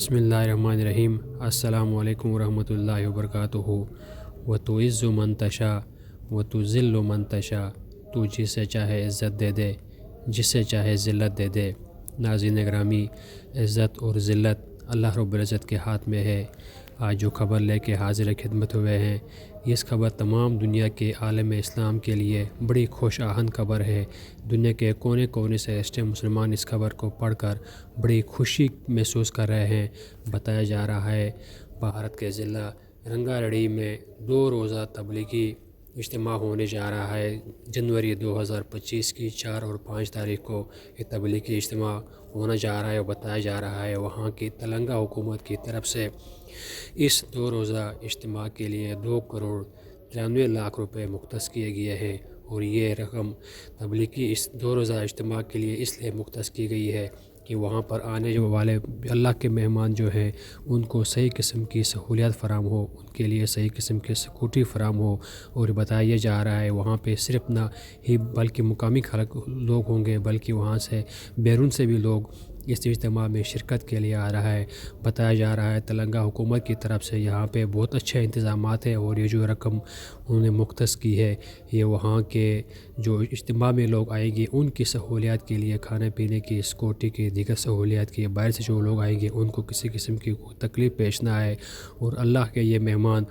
بسم اللہ الرحمن الرحیم۔ السلام علیکم ورحمۃ اللہ وبرکاتہ۔ وتعز من تشاء وتذل من تشاء، تو جسے چاہے عزت دے دے، جسے چاہے ذلت دے دے۔ ناظرین گرامی، عزت اور ذلت اللہ رب العزت کے ہاتھ میں ہے۔ آج جو خبر لے کے حاضر خدمت ہوئے ہیں، اس خبر تمام دنیا کے عالم اسلام کے لیے بڑی خوش آہن خبر ہے۔ دنیا کے کونے کونے سے اس ٹائم مسلمان اس خبر کو پڑھ کر بڑی خوشی محسوس کر رہے ہیں۔ بتایا جا رہا ہے بھارت کے ضلع رنگا ریڈی میں 2 روزہ تبلیغی اجتماع ہونے جا رہا ہے۔ جنوری 2025 کی 4 اور 5 تاریخ کو یہ تبلیغی اجتماع ہونا جا رہا ہے۔ بتایا جا رہا ہے وہاں کی تلنگانہ حکومت کی طرف سے اس 2 روزہ اجتماع کے لیے 2 کروڑ 93 لاکھ روپے مختص کیے گئے ہیں، اور یہ رقم تبلیغی اس 2 روزہ اجتماع کے لیے اس لیے مختص کی گئی ہے کہ وہاں پر آنے والے اللہ کے مہمان جو ہیں ان کو صحیح قسم کی سہولیات فراہم ہو، ان کے لیے صحیح قسم کی سکوٹی فراہم ہو۔ اور بتایا جا رہا ہے وہاں پہ صرف نہ ہی بلکہ مقامی لوگ ہوں گے، بلکہ وہاں سے بیرون سے بھی لوگ اس اجتماع میں شرکت کے لیے آ رہا ہے۔ بتایا جا رہا ہے تلنگانہ حکومت کی طرف سے یہاں پہ بہت اچھے انتظامات ہیں، اور یہ جو رقم انہوں نے مختص کی ہے یہ وہاں کے جو اجتماع میں لوگ آئیں گے ان کی سہولیات کے لیے، کھانے پینے کی، سکیورٹی کی، دیگر سہولیات کی، باہر سے جو لوگ آئیں گے ان کو کسی قسم کی تکلیف پیش نہ آئے، اور اللہ کے یہ مہمان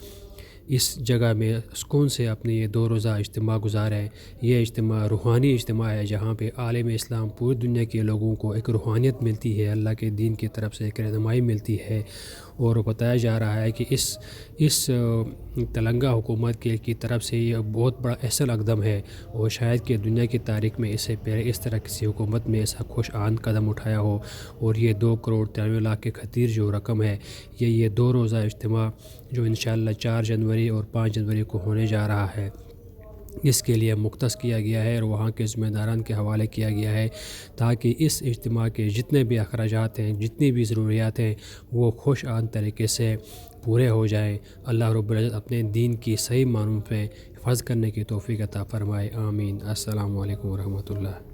اس جگہ میں سکون سے اپنے یہ 2 روزہ اجتماع گزاریں۔ یہ اجتماع روحانی اجتماع ہے جہاں پہ عالم اسلام پوری دنیا کے لوگوں کو ایک روحانیت ملتی ہے، اللہ کے دین کی طرف سے ایک رہنمائی ملتی ہے۔ اور بتایا جا رہا ہے کہ اس تلنگانہ حکومت کی طرف سے یہ بہت بڑا اصل اقدام ہے، اور شاید کہ دنیا کی تاریخ میں اس سے پہلے اس طرح کسی حکومت میں ایسا خوش آہن قدم اٹھایا ہو۔ اور یہ 2 کروڑ 93 لاکھ کے خطیر جو رقم ہے یہ 2 روزہ اجتماع جو انشاءاللہ 4 جنوری اور 5 جنوری کو ہونے جا رہا ہے اس کے لیے مختص کیا گیا ہے، اور وہاں کے ذمہ داران کے حوالے کیا گیا ہے تاکہ اس اجتماع کے جتنے بھی اخراجات ہیں، جتنی بھی ضروریات ہیں وہ خوش آہن طریقے سے پورے ہو جائیں۔ اللہ رب العزت اپنے دین کی صحیح معنوں پہ حفاظت کرنے کی توفیق عطا فرمائے، آمین۔ السلام علیکم ورحمۃ اللہ۔